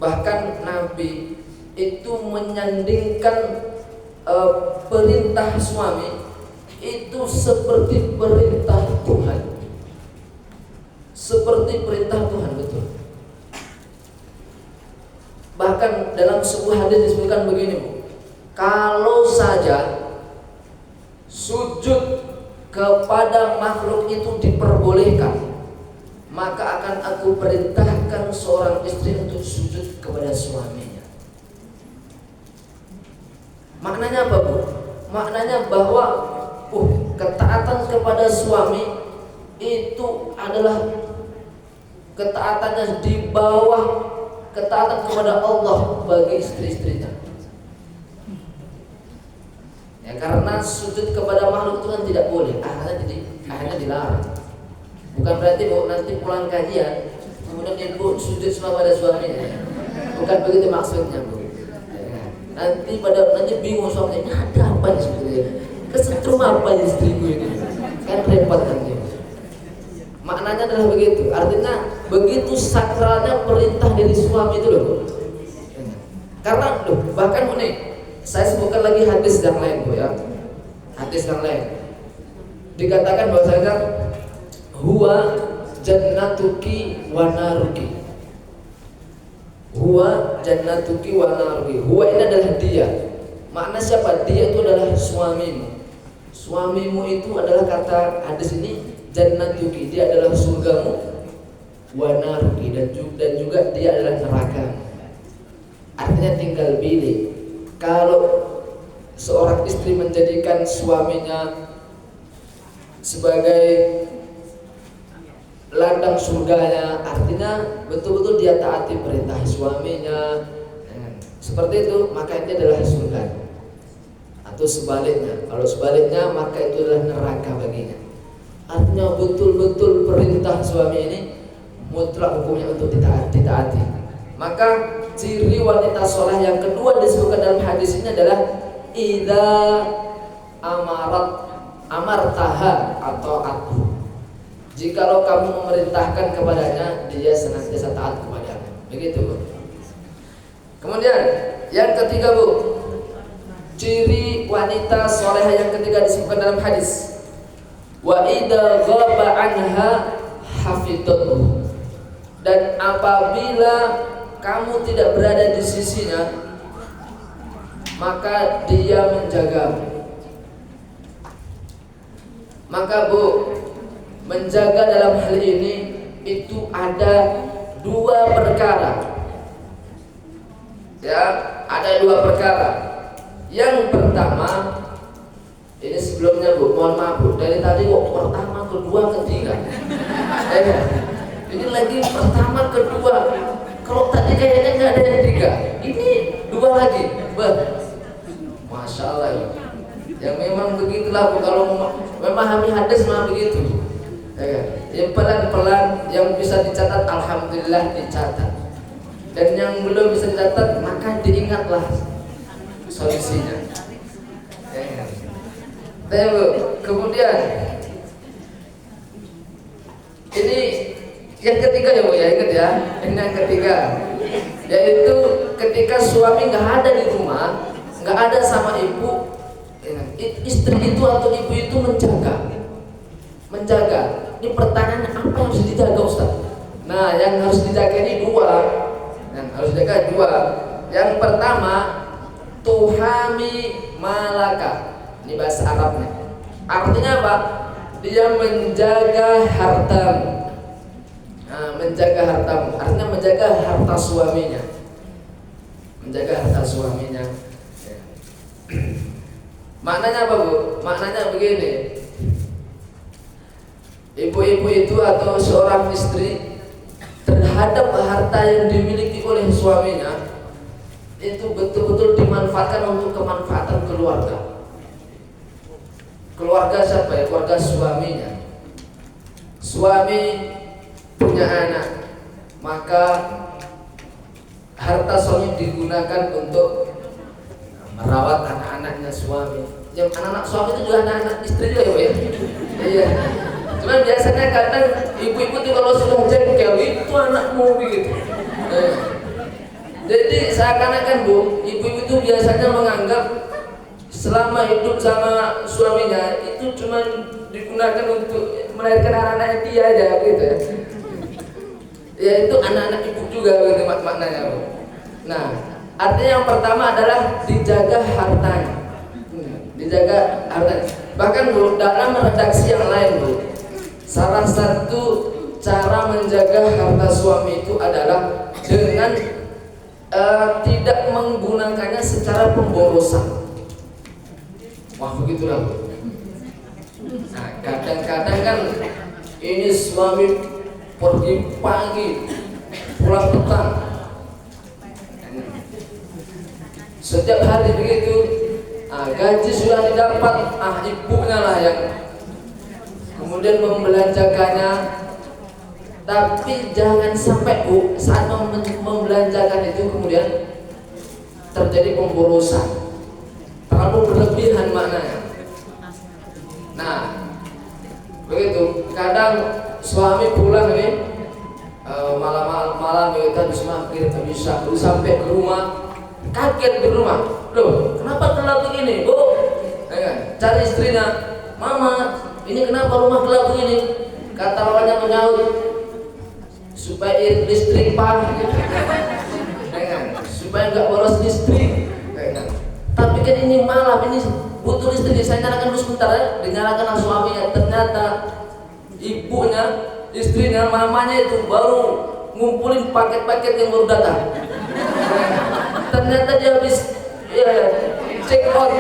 bahkan Nabi itu menyandingkan perintah suami itu seperti perintah Tuhan. Seperti perintah Tuhan, betul. Bahkan dalam sebuah hadis disebutkan begini Bu, kalau saja sujud kepada makhluk itu diperbolehkan, maka akan aku perintahkan seorang istri untuk sujud kepada suaminya. Maknanya apa Bu? Maknanya bahwa ketaatan kepada suami itu adalah ketaatannya di bawah ketaatan kepada Allah bagi istri-istrinya. Ya, karena sujud kepada makhluk itu kan tidak boleh, akhirnya dilarang. Bukan berarti Bu nanti pulang kajian kemudian ibu sujud semua pada suaminya. Bukan begitu maksudnya Bu. Ya, nanti bingung suaminya, ada apa nih sebetulnya? Kesetrum apa istriku ini? Kan repot nanti. Maknanya adalah begitu. Artinya begitu sakralnya perintah dari suami itu loh Bu. Karena bahkan unik, saya sebutkan lagi hadis yang lain Bu ya. Hadis yang lain. dikatakan bahwasanya huwa jannatuki wa naruki. Huwa jannatuki wa naruki. Huwa ini adalah dia. Makna siapa? Dia itu adalah suamimu. Suamimu itu adalah, kata hadis ini, jannatuki, dia adalah surgamu, wa naruki, dan juga dia adalah neraka. Artinya tinggal pilih. Kalau seorang istri menjadikan suaminya sebagai ladang surganya, artinya betul-betul dia taati perintah suaminya, seperti itu, maka itu adalah surga. Atau sebaliknya, kalau sebaliknya maka itu adalah neraka baginya. Artinya betul-betul perintah suami ini mutlak hukumnya untuk ditaati. Maka ciri wanita soleh yang kedua disebutkan dalam hadis ini adalah idza amartaha atau atu. Jikalau kamu memerintahkan kepadanya, dia senantiasa taat kepadanya. Begitu, Bu. Kemudian yang ketiga, Bu, ciri wanita solehah yang ketiga disebutkan dalam hadis, wa idza ghaba anha hafidatuhu, dan apabila kamu tidak berada di sisinya, maka dia menjagamu. Maka, Bu, menjaga dalam hal ini itu ada dua perkara. Ya, ada dua perkara. Yang pertama, ini sebelumnya, Bu, mohon maaf, Bu, dari tadi kok pertama, kedua, ketiga. Ini lagi pertama, kedua. Kalau tadi kayaknya nggak ada yang tiga, ini dua lagi. Masya Allah ya. Yang memang begitulah, Bu, kalau memahami hadis memang begitu. Yang pelan-pelan, yang bisa dicatat, alhamdulillah dicatat. Dan yang belum bisa dicatat, maka diingatlah solusinya. Kemudian ini yang ketiga ya, Bu, ya, ingat ya. Ini yang ketiga, yaitu ketika suami nggak ada di rumah, nggak ada sama ibu, istri itu atau ibu itu menjaga. Ini pertanyaannya, apa yang harus dijaga, Ustaz? Nah, yang harus dijaga ini dua. Yang pertama, tuhami malaka. Ini bahasa Arabnya. Artinya apa? Dia menjaga hartamu. Nah, menjaga hartamu, artinya menjaga harta suaminya. Menjaga harta suaminya. Maknanya apa, Bu? Maknanya begini. Ibu-ibu itu atau seorang istri terhadap harta yang dimiliki oleh suaminya itu betul-betul dimanfaatkan untuk kemanfaatan keluarga. Keluarga siapa ya? Keluarga suaminya. Suami punya anak, maka harta suami digunakan untuk merawat anak-anaknya suami. Yang anak-anak suami itu juga anak-anak istri juga, ya. Iya. Cuman biasanya kadang ibu-ibu itu kalau sudah jengkel, itu anakmu begitu. Jadi seakan-akan, Bu, ibu-ibu itu biasanya menganggap selama hidup sama suaminya itu cuma digunakan untuk melahirkan anak-anaknya dia aja gitu ya. Ya, itu anak-anak ibu juga gitu maknanya, Bu. Nah, artinya yang pertama adalah dijaga hartanya. Dijaga hartanya. Bahkan, Bu, dalam redaksi yang lain, Bu, salah satu cara menjaga harta suami itu adalah dengan tidak menggunakannya secara pemborosan. Wah, begitulah, Bu. Nah, kadang-kadang kan ini suami pergi pagi, pulang petang. Setiap hari begitu. Gaji sudah didapat, ibunya lah yang kemudian membelanjakannya. Tapi jangan sampai, Bu, saat membelanjakan itu kemudian terjadi pemborosan, terlalu berlebihan maknanya. Nah, begitu. Kadang suami pulang ini malam itu habis maghrib, habis sahur, sampai ke rumah kaget di rumah. Loh, kenapa telat begini, Bu? Cari istrinya, Mama, ini kenapa rumah gelap begini? Kata lawannya menyaut, supaya irit listrik pak, gitu. Supaya nggak boros listrik. Tapi kan ini malam, ini butuh listrik. Saya nyalakan dulu sebentar ya, dinyalakan suaminya. Ternyata ibunya, istrinya, mamanya itu baru ngumpulin paket-paket yang baru datang. Ternyata dia habis check out.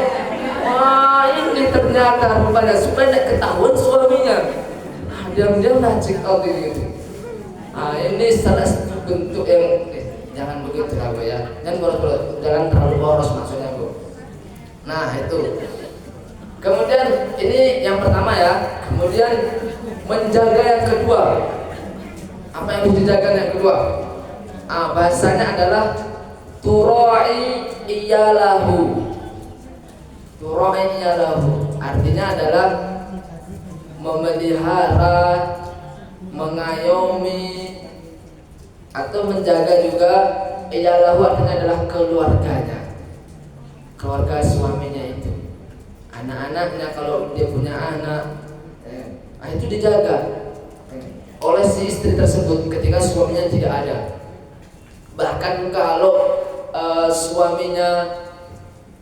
Wah, ini ternyata rupanya supaya tidak ketahuan suaminya. Diam-diam lah check out ini. Ini salah satu bentuk yang jangan begitu lah Bu ya. Jangan terlalu boros maksudnya Bu. Nah itu. Kemudian ini yang pertama ya. Kemudian menjaga yang kedua. Apa yang harus dijaga yang kedua? Bahasanya adalah turai iyalahu. Turai iyalahu artinya adalah memelihara, mengayomi atau menjaga juga. Iyalahu artinya adalah keluarganya, keluarga suaminya itu, anak-anaknya kalau dia punya anak, itu dijaga oleh si istri tersebut ketika suaminya tidak ada. Bahkan kalau suaminya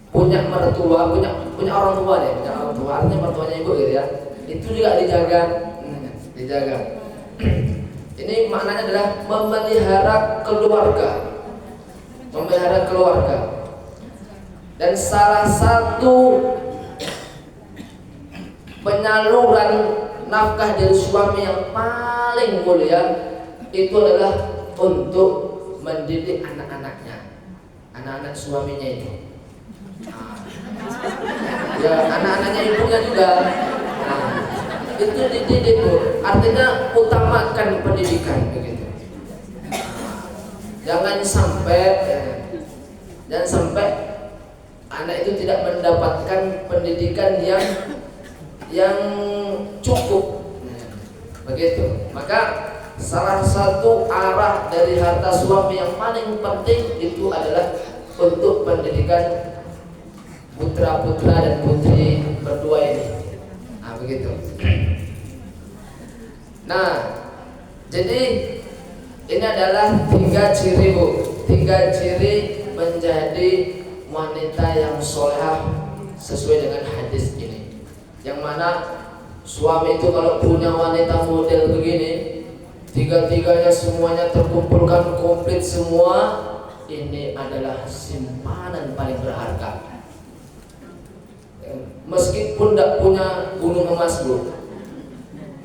punya mertua, punya orang tua deh, punya orang tua, artinya mertuanya ibu gitu ya, itu juga dijaga. Ini maknanya adalah memelihara keluarga, memelihara keluarga. Dan salah satu penyaluran nafkah dari suami yang paling mulia itu adalah untuk mendidik anak-anaknya, anak-anak suaminya itu. Ya anak-anaknya ibunya juga. Itu dididik Bu. Artinya utamakan pendidikan begitu. Jangan sampai anak itu tidak mendapatkan pendidikan yang cukup. Begitu. Maka salah satu arah dari harta suami yang paling penting itu adalah untuk pendidikan putra-putra dan putri berdua ini. Begitu. Nah, jadi ini adalah 3 ciri Bu, 3 ciri menjadi wanita yang solehah sesuai dengan hadis ini. Yang mana suami itu kalau punya wanita model begini, 3-tiganya semuanya terkumpulkan komplit semua, ini adalah simpanan paling berharga. Meskipun tidak punya gunung emas Bu,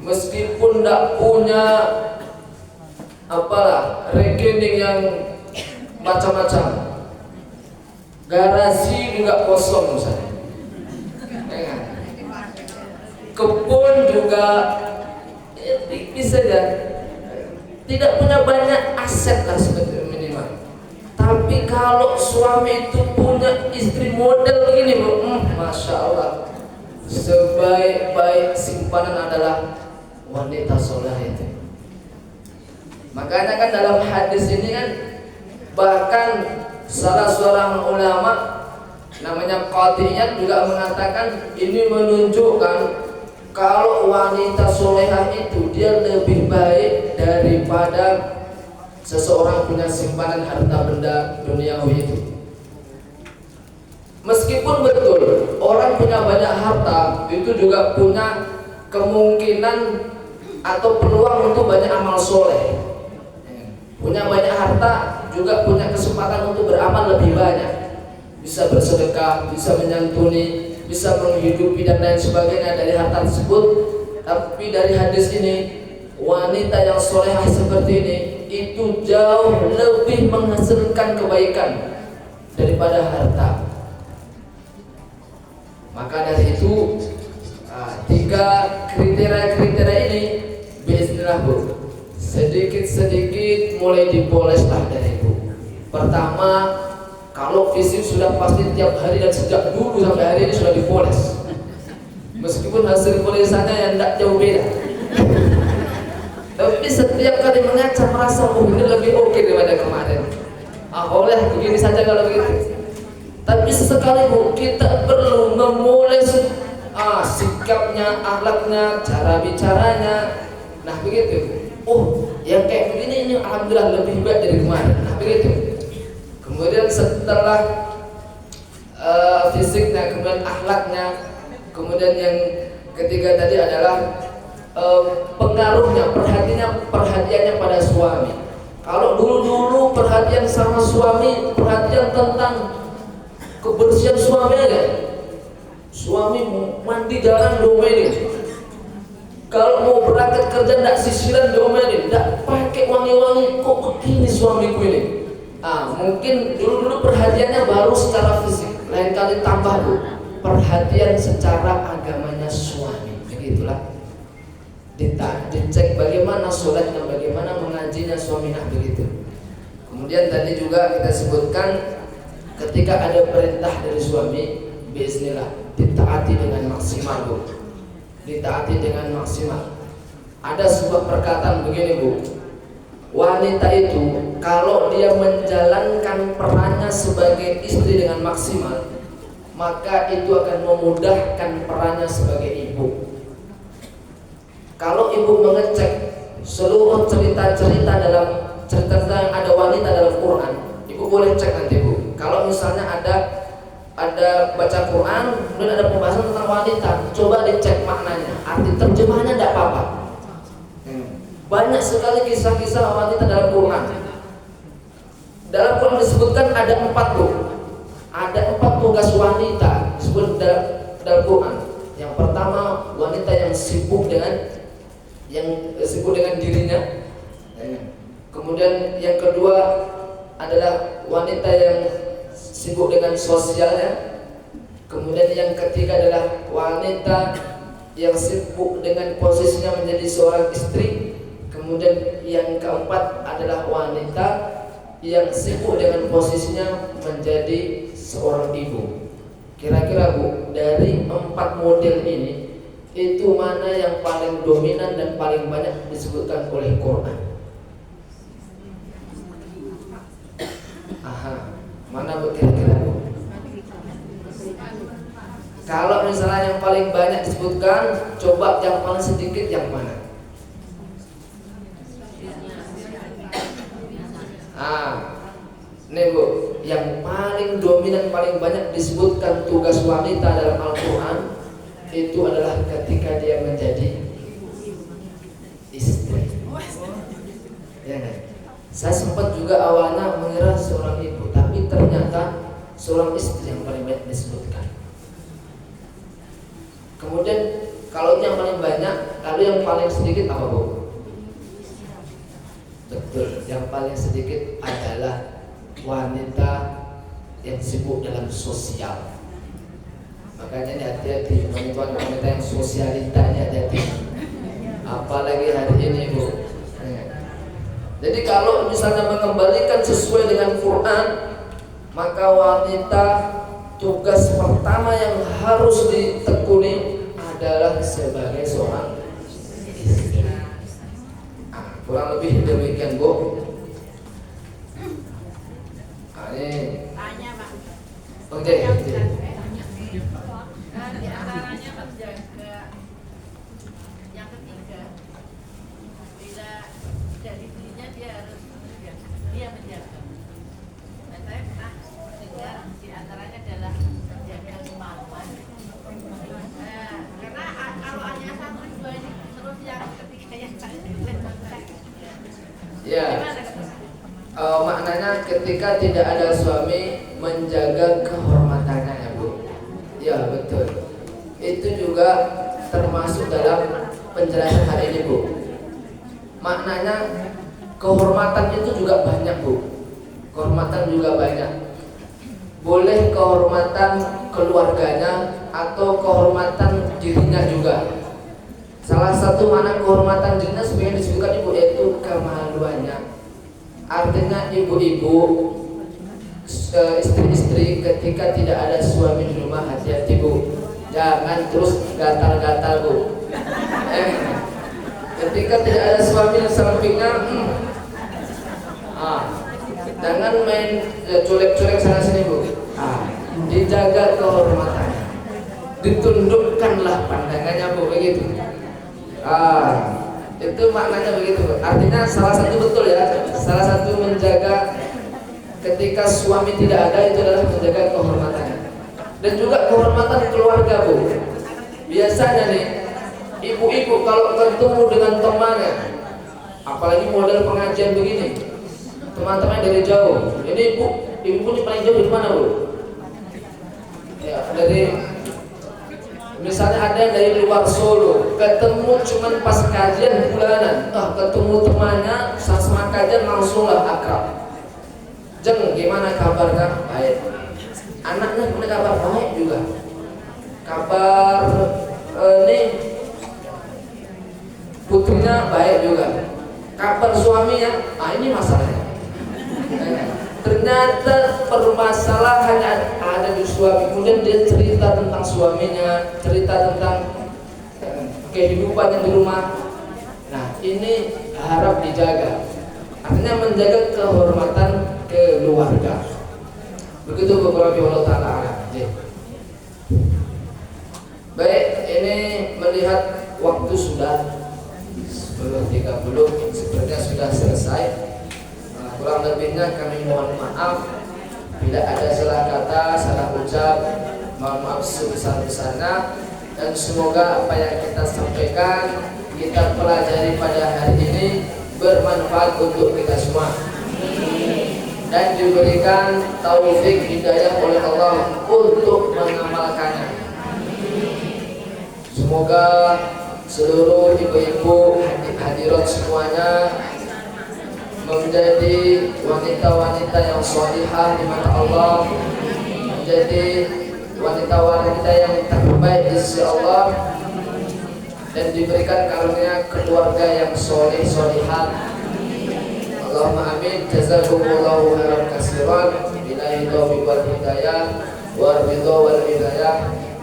meskipun tidak punya rekening yang macam-macam, garasi juga kosong misalnya, kebun juga tipis saja, tidak punya banyak aset lah sebetulnya minimal. Tapi kalau suami itu punya istri model begini Bu, Masya Allah, sebaik-baik simpanan adalah wanita soleh itu. Makanya kan dalam hadis ini kan bahkan salah seorang ulama namanya Qatiyat juga mengatakan ini menunjukkan kalau wanita solehah itu dia lebih baik daripada seseorang punya simpanan harta benda duniawi itu. Meskipun betul orang punya banyak harta itu juga punya kemungkinan atau peluang untuk banyak amal soleh. Punya banyak harta juga punya kesempatan untuk beramal lebih banyak, bisa bersedekah, bisa menyantuni, bisa menghidupi dan lain sebagainya dari harta tersebut. Tapi dari hadis ini, wanita yang solehah seperti ini itu jauh lebih menghasilkan kebaikan daripada harta. Maka dari itu 3 kriteria ini bismillah Bu, sedikit-sedikit mulai dipoleslah dari Bu. Pertama, kalau fisik sudah pasti tiap hari dan sejak dulu sampai hari ini sudah dipoles, meskipun hasil polesannya yang tidak jauh beda. Tapi setiap kali mengaca merasa ini lebih oke daripada kemarin. Oleh begini saja kalau begitu. Tapi sesekali Bu, kita perlu memoles sikapnya, akhlaknya, cara bicaranya. Nah begitu. Oh, yang kayak begini ini alhamdulillah lebih baik dari kemarin. Nah begitu. Kemudian setelah fisiknya, kemudian akhlaknya, kemudian yang ketiga tadi adalah pengaruhnya, perhatiannya pada suami. Kalau dulu perhatian sama suami, perhatian tentang kebersihan suami aja. Suami mandi jarang diomelin. Kalau mau berangkat kerja ndak sisiran diomelin, ndak pakai wangi-wangi, kok begini suamiku ini. Mungkin dulu perhatiannya baru secara fisik, lain kali tambah bu, perhatian secara agamanya suami. Begitulah. Dicek bagaimana sholatnya, bagaimana mengajinya suami, nah begitu. Kemudian tadi juga kita sebutkan ketika ada perintah dari suami, bismillah, ditaati dengan maksimal bu, ditaati dengan maksimal. Ada sebuah perkataan begini bu, wanita itu kalau dia menjalankan perannya sebagai istri dengan maksimal, maka itu akan memudahkan perannya sebagai ibu. Kalau ibu mengecek seluruh cerita-cerita yang ada wanita dalam Quran, ibu boleh cek nanti bu. Kalau misalnya ada baca Quran, kemudian ada pembahasan tentang wanita, coba dicek maknanya, arti terjemahannya tidak apa-apa. Banyak sekali kisah-kisah wanita dalam Quran. Dalam Quran disebutkan ada 4 bu, ada 4 tugas wanita disebut dalam Quran. Yang pertama, wanita yang sibuk dengan dirinya. Kemudian yang kedua adalah wanita yang sibuk dengan sosialnya. Kemudian yang ketiga adalah wanita yang sibuk dengan posisinya menjadi seorang istri. Kemudian yang keempat adalah wanita yang sibuk dengan posisinya menjadi seorang ibu. Kira-kira bu, dari 4 model ini, itu mana yang paling dominan dan paling banyak disebutkan oleh Quran? Mana kira-kira bu? Kalau misalnya yang paling banyak disebutkan, coba yang paling sedikit yang mana? Nih bu, yang paling dominan, paling banyak disebutkan tugas wanita dalam Al-Quran itu adalah ketika dia menjadi istri. Ya kan? Saya sempat juga awalnya mengira seorang ibu, tapi ternyata seorang istri yang paling banyak disebutkan. Kemudian kalau yang paling banyak, lalu yang paling sedikit apa bu? Betul, yang paling sedikit adalah wanita yang sibuk dalam sosial. Makanya hati-hati wanita yang sosialitanya hati-hati. Apalagi hari ini bu. Jadi kalau misalnya mengembalikan sesuai dengan Quran, maka wanita tugas pertama yang harus ditekuni adalah sebagai seorang istri. Kurang lebih demikian bu. Ini tanya pak. Oke. Di antaranya menjaga, yang ketiga, bila dari dirinya dia harus menjaga. Dan saya pernah dengar di antaranya adalah menjaga kemampuan. Karena kalau hanya 1, 2 ini terus yang ketiga yang saya ya. Maknanya ketika tidak ada suami, menjaga kehormatannya ya bu. Ya betul. Itu juga termasuk dalam penjelasan hari ini bu. Maknanya kehormatan itu juga banyak bu. Kehormatan juga banyak. Boleh kehormatan keluarganya atau kehormatan dirinya juga. Salah satu mana kehormatan dirinya sebenarnya disebutkan ibu, yaitu kemaluannya. Artinya ibu-ibu, istri-istri ketika tidak ada suami di rumah, hati-hati bu. Jangan terus gatal-gatal bu. Ketika tidak ada suami di sampingnya, jangan main colek-colek sana sini bu. Dijaga kehormatannya. ditundukkanlah pandangannya Bu, begitu. Itu maknanya begitu. Artinya salah satu betul ya, salah satu menjaga ketika suami tidak ada itu adalah menjaga kehormatannya dan juga kehormatan keluarga Bu. Biasanya nih ibu-ibu kalau ketemu dengan temannya, apalagi model pengajian begini, teman-teman dari jauh, ini ibu paling jauh di mana Bu? Ya, dari misalnya ada yang dari luar Solo, ketemu cuman pas kajian bulanan, ketemu temannya sama kajian langsung lah akrab. Jeng, gimana kabarnya? Baik. Anaknya gimana kabar? Baik juga. Kabar nih putrinya baik juga. Kabar suaminya, ini masalahnya. Ternyata permasalahan ada di suami. Kemudian dia cerita tentang suaminya, cerita tentang kehidupannya di rumah. Nah, ini harap dijaga. Artinya menjaga kehormatan keluarga. Begitu beberapa Allah Ta'ala. Baik, ini melihat waktu sudah 10.30, sepertinya sudah selesai. Kurang lebihnya kami mohon maaf bila ada salah kata, salah ucap, mohon maaf sebesar-besarnya, dan semoga apa yang kita sampaikan, kita pelajari pada hari ini bermanfaat untuk kita semua dan diberikan taufik hidayah oleh Allah untuk mengamalkannya. Semoga seluruh ibu-ibu hadirat semuanya menjadi wanita-wanita yang sholihah di mata Allah, menjadi wanita-wanita yang terbaik di sisi Allah, dan diberikan karunia keluarga yang sholih sholihah. Allahumma amin. Jazakumullahu khairan katsiran. Billahi taufiq wal hidayah wal ridha wal hidayah.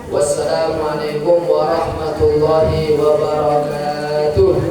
Wassalamualaikum warahmatullahi wabarakatuh.